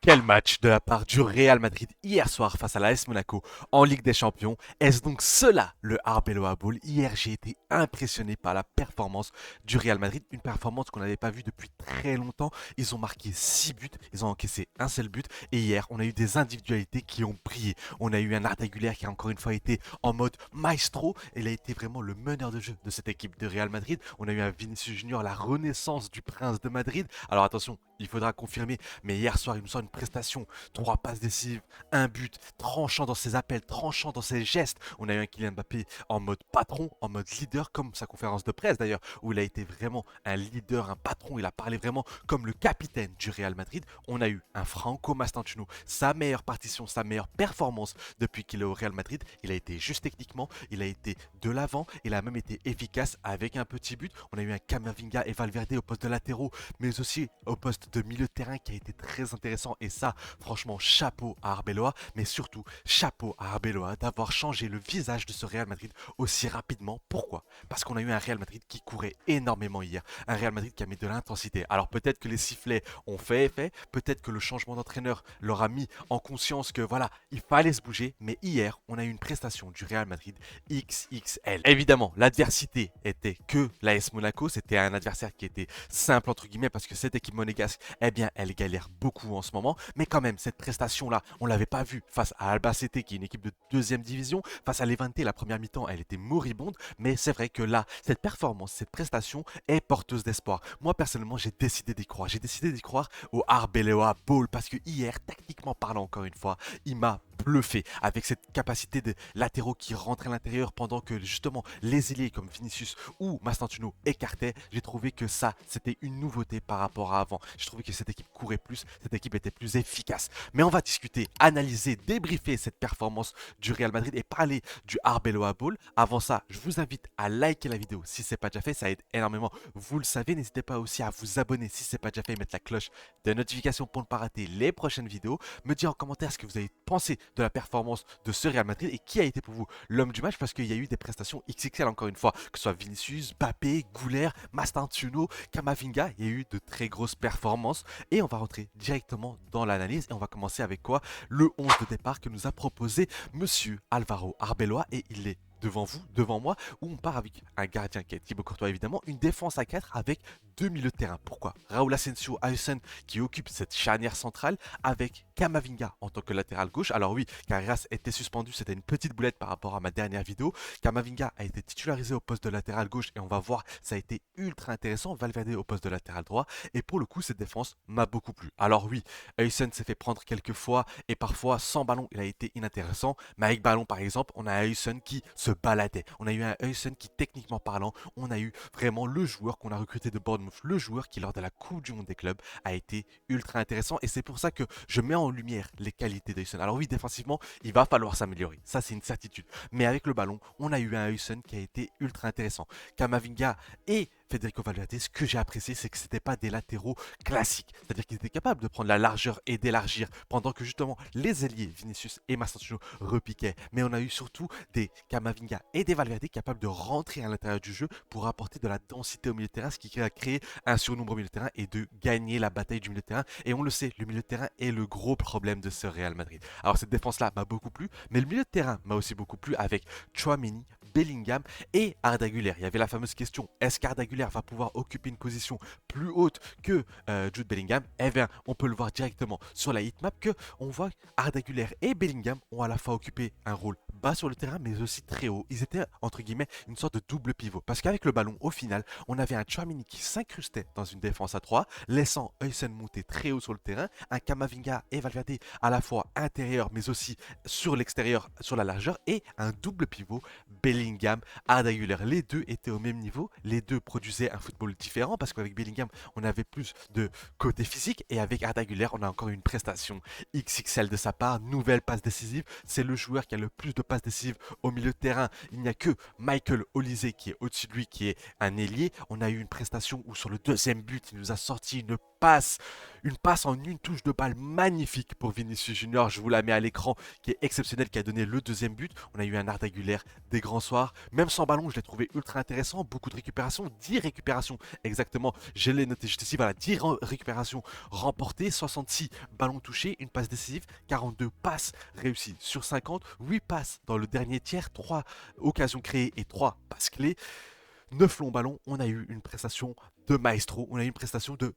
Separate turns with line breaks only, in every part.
Quel match de la part du Real Madrid hier soir face à l'AS Monaco en Ligue des Champions. Est-ce donc cela le Arbeloa Bowl? Hier, j'ai été impressionné par la performance du Real Madrid, une performance qu'on n'avait pas vue depuis très longtemps. Ils ont marqué 6 buts, ils ont encaissé un seul but et hier, on a eu des individualités qui ont brillé. On a eu un Arda Güler qui a encore une fois été en mode maestro. Il a été vraiment le meneur de jeu de cette équipe de Real Madrid. On a eu un Vinicius Junior, la renaissance du prince de Madrid. Alors attention, il faudra confirmer, mais hier soir, il me sort une prestation. 3 passes décisives, un but, tranchant dans ses appels, tranchant dans ses gestes. On a eu un Kylian Mbappé en mode patron, en mode leader, comme sa conférence de presse d'ailleurs, où il a été vraiment un leader, un patron. Il a parlé vraiment comme le capitaine du Real Madrid. On a eu un Franco Mastantuono, sa meilleure partition, sa meilleure performance depuis qu'il est au Real Madrid. Il a été juste techniquement, il a été de l'avant, il a même été efficace avec un petit but. On a eu un Camavinga et Valverde au poste de latéraux, mais aussi au poste de milieu de terrain qui a été très intéressant. Et ça, franchement, chapeau à Arbeloa, mais surtout chapeau à Arbeloa d'avoir changé le visage de ce Real Madrid aussi rapidement. Pourquoi? Parce qu'on a eu un Real Madrid qui courait énormément hier, un Real Madrid qui a mis de l'intensité. Alors peut-être que les sifflets ont fait effet, peut-être que le changement d'entraîneur leur a mis en conscience que voilà, il fallait se bouger, mais hier, on a eu une prestation du Real Madrid XXL. Évidemment, l'adversité était que l'AS Monaco, c'était un adversaire qui était simple entre guillemets parce que cette équipe monégasque, eh bien, elle galère beaucoup en ce moment, mais quand même, cette prestation-là, on l'avait pas vue face à Albacete, qui est une équipe de deuxième division, face à Levante, la première mi-temps, elle était moribonde, mais c'est vrai que là, cette performance, cette prestation est porteuse d'espoir. Moi, personnellement, j'ai décidé d'y croire. J'ai décidé d'y croire au Arbeloa Bowl parce que hier, tactiquement parlant, encore une fois, il m'a bluffé avec cette capacité de latéraux qui rentrent à l'intérieur pendant que justement les ailiers comme Vinicius ou Mastantuono écartaient. J'ai trouvé que ça, c'était une nouveauté par rapport à avant. J'ai trouvé que cette équipe courait plus, cette équipe était plus efficace. Mais on va discuter, analyser, débriefer cette performance du Real Madrid et parler du Arbeloa Bowl. Avant ça, je vous invite à liker la vidéo si ce n'est pas déjà fait, ça aide énormément. Vous le savez, n'hésitez pas aussi à vous abonner si ce n'est pas déjà fait et mettre la cloche de notification pour ne pas rater les prochaines vidéos. Me dire en commentaire ce que vous avez pensé de la performance de ce Real Madrid et qui a été pour vous l'homme du match parce qu'il y a eu des prestations XXL encore une fois, que ce soit Vinicius, Mbappé, Gouler, Mastantuono, Camavinga, il y a eu de très grosses performances et on va rentrer directement dans l'analyse et on va commencer avec quoi? Le 11 de départ que nous a proposé Monsieur Alvaro Arbeloa et il est devant vous, devant moi, où on part avec un gardien qui est Thibaut Courtois évidemment, une défense à 4 avec deux milieux de terrain. Pourquoi? Raúl Asensio, Ailson qui occupe cette charnière centrale avec Camavinga en tant que latéral gauche. Alors oui, Carreras était suspendu, c'était une petite boulette par rapport à ma dernière vidéo. Camavinga a été titularisé au poste de latéral gauche et on va voir, ça a été ultra intéressant. Valverde au poste de latéral droit et pour le coup, cette défense m'a beaucoup plu. Alors oui, Ailson s'est fait prendre quelques fois et parfois sans ballon, il a été inintéressant. Mais avec ballon, par exemple, on a un Ailson qui se baladait. On a eu un Ailson qui, techniquement parlant, on a eu vraiment le joueur qu'on a recruté de Bournemouth, le joueur qui, lors de la Coupe du Monde des clubs, a été ultra intéressant. Et c'est pour ça que je mets en lumière les qualités d'Ailson. Alors oui, défensivement, il va falloir s'améliorer. Ça, c'est une certitude. Mais avec le ballon, on a eu un Ailson qui a été ultra intéressant. Camavinga et Federico Valverde, ce que j'ai apprécié, c'est que ce n'étaient pas des latéraux classiques. C'est-à-dire qu'ils étaient capables de prendre la largeur et d'élargir pendant que justement les ailiers Vinicius et Mastantuono repiquaient. Mais on a eu surtout des Camavinga et des Valverde capables de rentrer à l'intérieur du jeu pour apporter de la densité au milieu de terrain, ce qui a créé un surnombre au milieu de terrain et de gagner la bataille du milieu de terrain. Et on le sait, le milieu de terrain est le gros problème de ce Real Madrid. Alors cette défense-là m'a beaucoup plu, mais le milieu de terrain m'a aussi beaucoup plu avec Tchouaméni, Bellingham et Arda Güler. Il y avait la fameuse question, est-ce qu'Arda Güler va pouvoir occuper une position plus haute que Jude Bellingham? Eh bien, on peut le voir directement sur la heatmap que on voit Arda Güler et Bellingham ont à la fois occupé un rôle bas sur le terrain mais aussi très haut. Ils étaient entre guillemets une sorte de double pivot parce qu'avec le ballon au final, on avait un Tchouaméni qui s'incrustait dans une défense à 3, laissant Heusen monter très haut sur le terrain, un Camavinga et Valverde à la fois intérieur mais aussi sur l'extérieur, sur la largeur et un double pivot Bellingham, Arda Güler. Les deux étaient au même niveau, les deux produisaient un football différent parce qu'avec Bellingham, on avait plus de côté physique et avec Arda Güler, on a encore une prestation XXL de sa part, nouvelle passe décisive, c'est le joueur qui a le plus de passes décisives au milieu de terrain. Il n'y a que Michael Olise qui est au-dessus de lui, qui est un ailier. On a eu une prestation où sur le deuxième but, il nous a sorti une passe. Une passe en une touche de balle magnifique pour Vinicius Junior. Je vous la mets à l'écran, qui est exceptionnelle, qui a donné le deuxième but. On a eu un Arda Güler des grands soirs. Même sans ballon, je l'ai trouvé ultra intéressant. Beaucoup de récupérations, 10 récupérations exactement. Je l'ai noté juste ici. Voilà, 10 récupérations remportées, 66 ballons touchés, une passe décisive, 42 passes réussies sur 50, 8 passes dans le dernier tiers, 3 occasions créées et 3 passes clés. 9 longs ballons, on a eu une prestation de maestro, on a eu une prestation de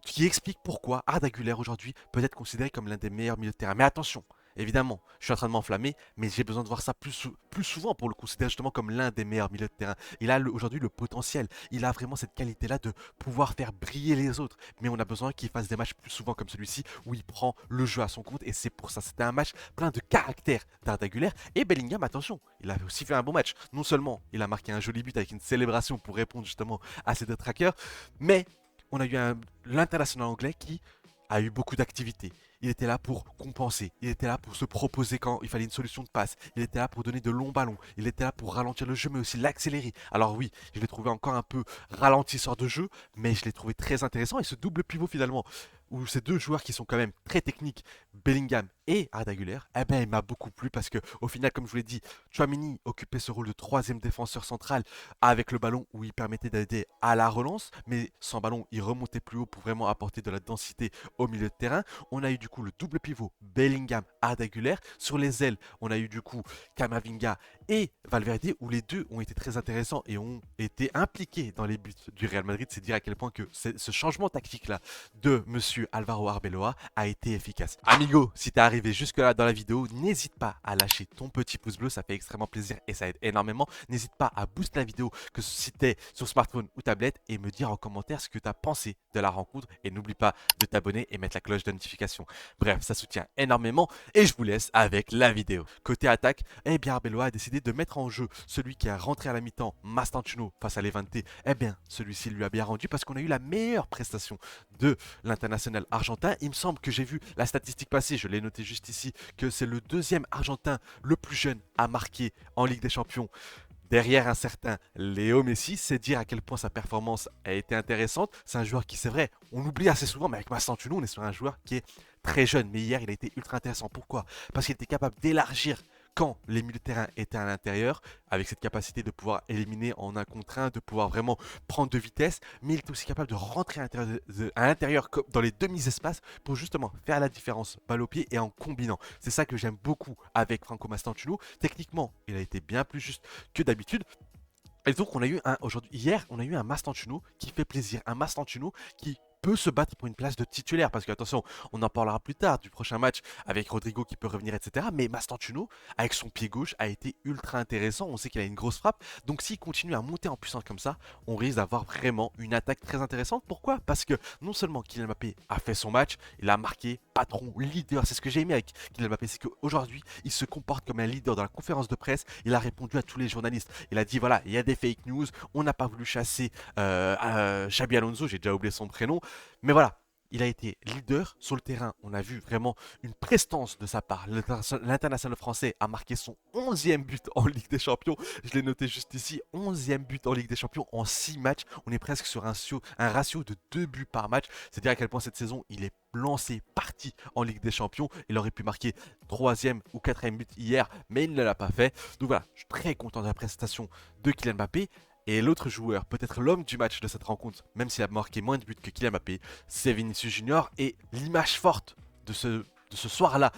qui explique pourquoi Arda Güler aujourd'hui peut être considéré comme l'un des meilleurs milieux de terrain. Mais attention, évidemment, je suis en train de m'enflammer, mais j'ai besoin de voir ça plus souvent pour le considérer justement comme l'un des meilleurs milieux de terrain. Il a aujourd'hui le potentiel, il a vraiment cette qualité-là de pouvoir faire briller les autres. Mais on a besoin qu'il fasse des matchs plus souvent comme celui-ci où il prend le jeu à son compte et c'est pour ça. C'était un match plein de caractère d'Arda Güler. Et Bellingham, attention, il a aussi fait un bon match. Non seulement il a marqué un joli but avec une célébration pour répondre justement à ses détraqueurs, mais on a eu l'international anglais qui a eu beaucoup d'activités. Il était là pour compenser, il était là pour se proposer quand il fallait une solution de passe, il était là pour donner de longs ballons, il était là pour ralentir le jeu mais aussi l'accélérer. Alors oui, je l'ai trouvé encore un peu ralentisseur de jeu, mais je l'ai trouvé très intéressant et ce double pivot finalement, où ces deux joueurs qui sont quand même très techniques, Bellingham et Arda Güler, eh ben il m'a beaucoup plu parce que au final, comme je vous l'ai dit, Tchouaméni occupait ce rôle de troisième défenseur central avec le ballon où il permettait d'aider à la relance, mais sans ballon, il remontait plus haut pour vraiment apporter de la densité au milieu de terrain. On a eu du coup le double pivot Bellingham, Arda Güler. Sur les ailes, on a eu du coup Camavinga et Valverde où les deux ont été très intéressants et ont été impliqués dans les buts du Real Madrid. C'est dire à quel point que ce changement tactique là de monsieur Alvaro Arbeloa a été efficace. Amigo, si t'es arrivé jusque là dans la vidéo, n'hésite pas à lâcher ton petit pouce bleu, ça fait extrêmement plaisir et ça aide énormément. N'hésite pas à booster la vidéo que si t'es sur smartphone ou tablette et me dire en commentaire ce que t'as pensé de la rencontre et n'oublie pas de t'abonner et mettre la cloche de notification. Bref, ça soutient énormément et je vous laisse avec la vidéo. Côté attaque, eh bien Arbeloa a décidé de mettre en jeu celui qui a rentré à la mi-temps, Mastantuono face à Levante. Eh bien, celui-ci lui a bien rendu parce qu'on a eu la meilleure prestation de l'international argentin. Il me semble que j'ai vu la statistique passer, je l'ai noté juste ici, que c'est le deuxième argentin le plus jeune à marquer en Ligue des Champions. Derrière un certain Léo Messi, c'est dire à quel point sa performance a été intéressante. C'est un joueur qui, c'est vrai, on oublie assez souvent, mais avec Mastantuono, on est sur un joueur qui est très jeune. Mais hier, il a été ultra intéressant. Pourquoi? Parce qu'il était capable d'élargir quand les milieux de terrain étaient à l'intérieur, avec cette capacité de pouvoir éliminer en un contre un, de pouvoir vraiment prendre de vitesse, mais il est aussi capable de rentrer à l'intérieur dans les demi-espaces pour justement faire la différence balle au pied et en combinant. C'est ça que j'aime beaucoup avec Franco Mastantuono. Techniquement, il a été bien plus juste que d'habitude. Et donc on a eu hier, on a eu un Mastantuono qui fait plaisir, un Mastantuono qui peut se battre pour une place de titulaire parce que attention, on en parlera plus tard du prochain match avec Rodrigo qui peut revenir, etc. Mais Mastantuono, avec son pied gauche, a été ultra intéressant. On sait qu'il a une grosse frappe, donc s'il continue à monter en puissance comme ça, on risque d'avoir vraiment une attaque très intéressante. Pourquoi? Parce que non seulement Kylian Mbappé a fait son match, il a marqué patron, leader. C'est ce que j'ai aimé avec Kylian Mbappé, c'est qu'aujourd'hui, il se comporte comme un leader dans la conférence de presse. Il a répondu à tous les journalistes. Il a dit voilà, il y a des fake news, on n'a pas voulu chasser Xabi Alonso, j'ai déjà oublié son prénom. Mais voilà, il a été leader sur le terrain. On a vu vraiment une prestance de sa part. L'international français a marqué son 11e but en Ligue des Champions. Je l'ai noté juste ici. 11e but en Ligue des Champions en 6 matchs. On est presque sur un ratio de 2 buts par match. C'est-à-dire à quel point cette saison, il est lancé, parti en Ligue des Champions. Il aurait pu marquer 3e ou 4e but hier, mais il ne l'a pas fait. Donc voilà, je suis très content de la prestation de Kylian Mbappé. Et l'autre joueur, peut-être l'homme du match de cette rencontre, même s'il a marqué moins de buts que Kylian Mbappé, c'est Vinicius Junior. Et l'image forte de ce soir-là,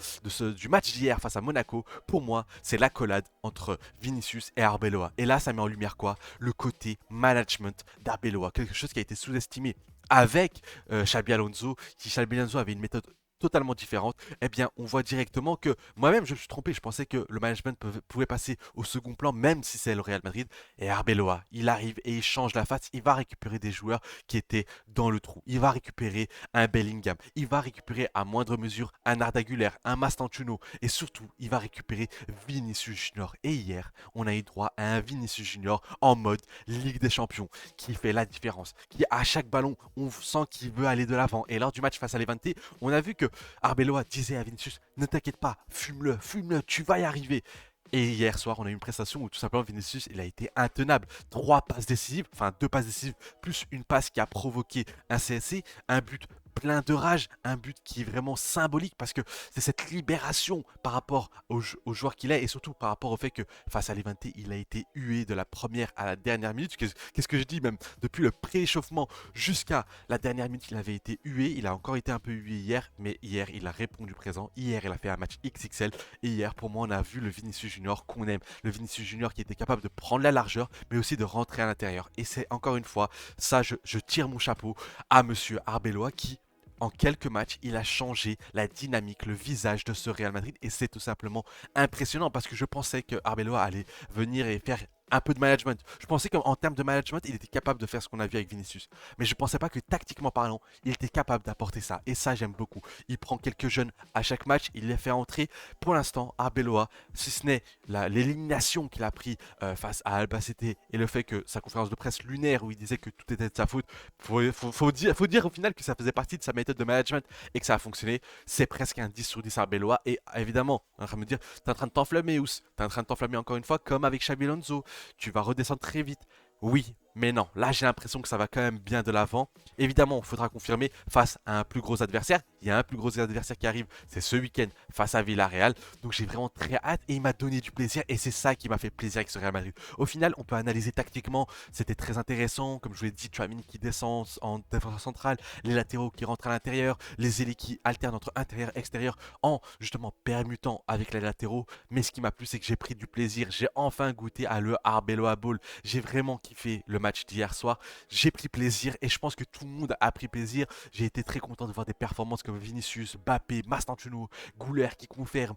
du match d'hier face à Monaco, pour moi, c'est l'accolade entre Vinicius et Arbeloa. Et là, ça met en lumière quoi? Le côté management d'Arbeloa, quelque chose qui a été sous-estimé avec Xabi Alonso, qui Xabi Alonso avait une méthode totalement différente. Eh bien, on voit directement que moi-même, je me suis trompé. Je pensais que le management pouvait passer au second plan, même si c'est le Real Madrid. Et Arbeloa, il arrive et il change la face. Il va récupérer des joueurs qui étaient dans le trou. Il va récupérer un Bellingham. Il va récupérer à moindre mesure un Arda Güler, un Mastantuono. Et surtout, il va récupérer Vinicius Junior. Et hier, on a eu droit à un Vinicius Junior en mode Ligue des Champions, qui fait la différence. Qui, à chaque ballon, on sent qu'il veut aller de l'avant. Et lors du match face à Levante, on a vu que Arbeloa disait à Vinicius, ne t'inquiète pas, fume-le, tu vas y arriver. Et hier soir, on a eu une prestation où tout simplement Vinicius, il a été intenable. 3 passes décisives, enfin 2 passes décisives, plus une passe qui a provoqué un CSC, un but plein de rage, un but qui est vraiment symbolique parce que c'est cette libération par rapport au joueur qu'il est et surtout par rapport au fait que face à Levante, il a été hué de la première à la dernière minute. Qu'est-ce que je dis même depuis le pré-échauffement jusqu'à la dernière minute, il avait été hué. Il a encore été un peu hué hier, mais hier, il a répondu présent. Hier, il a fait un match XXL et hier, pour moi, on a vu le Vinicius Junior qu'on aime. Le Vinicius Junior qui était capable de prendre la largeur, mais aussi de rentrer à l'intérieur. Et c'est encore une fois, ça, je tire mon chapeau à monsieur Arbeloa qui en quelques matchs, il a changé la dynamique, le visage de ce Real Madrid et c'est tout simplement impressionnant parce que je pensais que Arbeloa allait venir et faire un peu de management. Je pensais qu'en termes de management, il était capable de faire ce qu'on a vu avec Vinicius. Mais je ne pensais pas que tactiquement parlant, il était capable d'apporter ça. Et ça, j'aime beaucoup. Il prend quelques jeunes à chaque match, il les fait entrer. Pour l'instant, Arbeloa, si ce n'est l'élimination qu'il a pris face à Albacete et le fait que sa conférence de presse lunaire où il disait que tout était de sa faute, faut dire au final que ça faisait partie de sa méthode de management et que ça a fonctionné. C'est presque un 10 sur 10 Arbeloa. Et évidemment, on est en train de me dire, t'es en train de t'enflammer, Ous. T'es en train de t'enflammer encore une fois, comme avec Xabi Alonso. Tu vas redescendre très vite. Oui, mais non. Là, j'ai l'impression que ça va quand même bien de l'avant. Évidemment, il faudra confirmer face à un plus gros adversaire. Il y a un plus gros adversaire qui arrive, c'est ce week-end face à Villarreal. Donc j'ai vraiment très hâte et il m'a donné du plaisir et c'est ça qui m'a fait plaisir avec ce Real Madrid. Au final, on peut analyser tactiquement, c'était très intéressant. Comme je vous l'ai dit, Tchouaméni qui descend en défense centrale, les latéraux qui rentrent à l'intérieur, les ailiers qui alternent entre intérieur et extérieur en justement permutant avec les latéraux. Mais ce qui m'a plu, c'est que j'ai pris du plaisir. J'ai enfin goûté à le Arbeloa Ball. J'ai vraiment kiffé le match d'hier soir. J'ai pris plaisir et je pense que tout le monde a pris plaisir. J'ai été très content de voir des performances comme Vinicius, Mbappé, Mastantuono, Gouler qui confirme,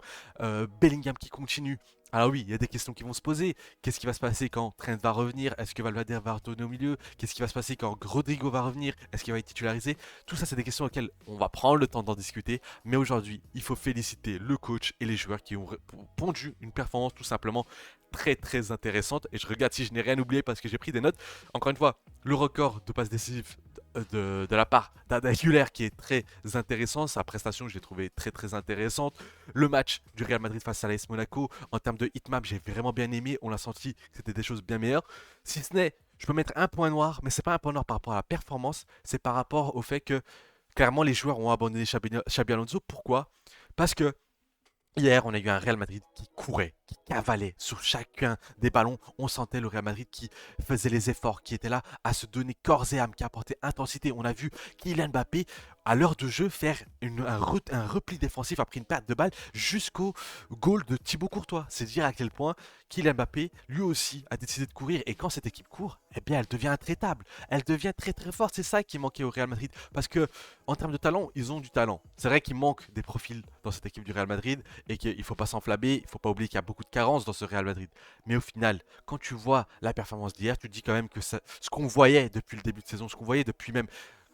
Bellingham qui continue. Alors oui, il y a des questions qui vont se poser. Qu'est-ce qui va se passer quand Trent va revenir? Est-ce que Valverde va retourner au milieu? Qu'est-ce qui va se passer quand Rodrigo va revenir? Est-ce qu'il va être titularisé? Tout ça, c'est des questions auxquelles on va prendre le temps d'en discuter. Mais aujourd'hui, il faut féliciter le coach et les joueurs qui ont pondu une performance tout simplement très très intéressante. Et je regarde si je n'ai rien oublié parce que j'ai pris des notes. Encore une fois, le record de passes décisives de la part d'Arda Güler qui est très intéressant. Sa prestation, je l'ai trouvé très très intéressante. Le match du Real Madrid face à l'AS Monaco, en termes de hitmap, j'ai vraiment bien aimé. On a senti que c'était des choses bien meilleures. Si ce n'est, je peux mettre un point noir, mais c'est pas un point noir par rapport à la performance, c'est par rapport au fait que clairement les joueurs ont abandonné Xabi Alonso. Pourquoi? Parce que hier, on a eu un Real Madrid qui courait, qui cavalait sur chacun des ballons. On sentait le Real Madrid qui faisait les efforts, qui était là à se donner corps et âme, qui apportait intensité. On a vu Kylian Mbappé, à l'heure de jeu, faire un repli défensif après une perte de balle jusqu'au goal de Thibaut Courtois. C'est dire à quel point Kylian Mbappé, lui aussi, a décidé de courir. Et quand cette équipe court, eh bien, elle devient intraitable. Elle devient très très forte. C'est ça qui manquait au Real Madrid. Parce que, en termes de talent, ils ont du talent. C'est vrai qu'il manque des profils dans cette équipe du Real Madrid et qu'il ne faut pas s'enflammer. Il ne faut pas oublier qu'il y a beaucoup de carences dans ce Real Madrid. Mais au final, quand tu vois la performance d'hier, tu te dis quand même que ce qu'on voyait depuis le début de saison, ce qu'on voyait depuis même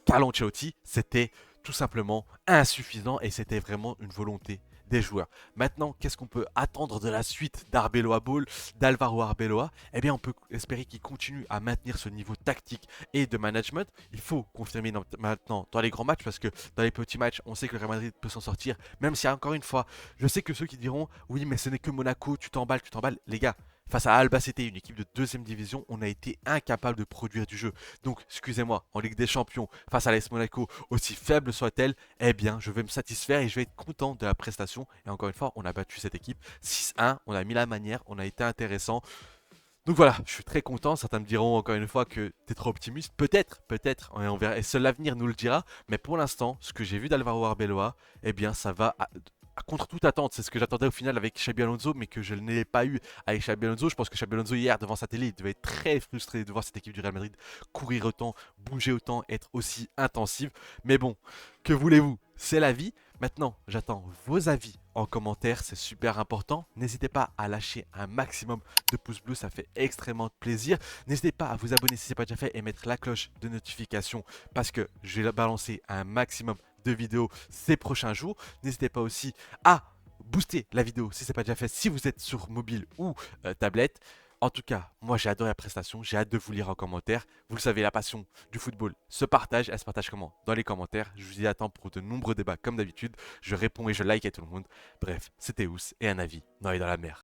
Carlo Ancelotti, c'était tout simplement insuffisant et c'était vraiment une volonté des joueurs. Maintenant, qu'est-ce qu'on peut attendre de la suite d'Arbeloa Ball, d'Alvaro Arbeloa? Eh bien, on peut espérer qu'il continue à maintenir ce niveau tactique et de management. Il faut confirmer maintenant dans les grands matchs parce que dans les petits matchs, on sait que le Real Madrid peut s'en sortir. Même si, encore une fois, je sais que ceux qui diront oui, mais ce n'est que Monaco, tu t'emballes, tu t'emballes. Les gars, face à Albacete, une équipe de deuxième division, on a été incapable de produire du jeu. Donc, excusez-moi, en Ligue des Champions, face à l'AS Monaco, aussi faible soit-elle, eh bien, je vais me satisfaire et je vais être content de la prestation. Et encore une fois, on a battu cette équipe 6-1, on a mis la manière, on a été intéressant. Donc voilà, je suis très content. Certains me diront encore une fois que tu es trop optimiste. Peut-être, peut-être, on verra. Et seul l'avenir nous le dira. Mais pour l'instant, ce que j'ai vu d'Alvaro Arbeloa, eh bien, ça va contre toute attente. C'est ce que j'attendais au final avec Xabi Alonso, mais que je n'ai pas eu avec Xabi Alonso. Je pense que Xabi Alonso, hier, devant sa télé, il devait être très frustré de voir cette équipe du Real Madrid courir autant, bouger autant, être aussi intensive. Mais bon, que voulez-vous? C'est la vie. Maintenant, j'attends vos avis en commentaire, c'est super important. N'hésitez pas à lâcher un maximum de pouces bleus, ça fait extrêmement plaisir. N'hésitez pas à vous abonner si ce n'est pas déjà fait et mettre la cloche de notification parce que je vais balancer un maximum de vidéos ces prochains jours. N'hésitez pas aussi à booster la vidéo si ce n'est pas déjà fait, si vous êtes sur mobile ou tablette. En tout cas, moi j'ai adoré la prestation, j'ai hâte de vous lire en commentaire. Vous le savez, la passion du football se partage. Elle se partage comment? Dans les commentaires. Je vous y attends pour de nombreux débats comme d'habitude. Je réponds et je like à tout le monde. Bref, c'était Ous et un avis dans les dans la mer.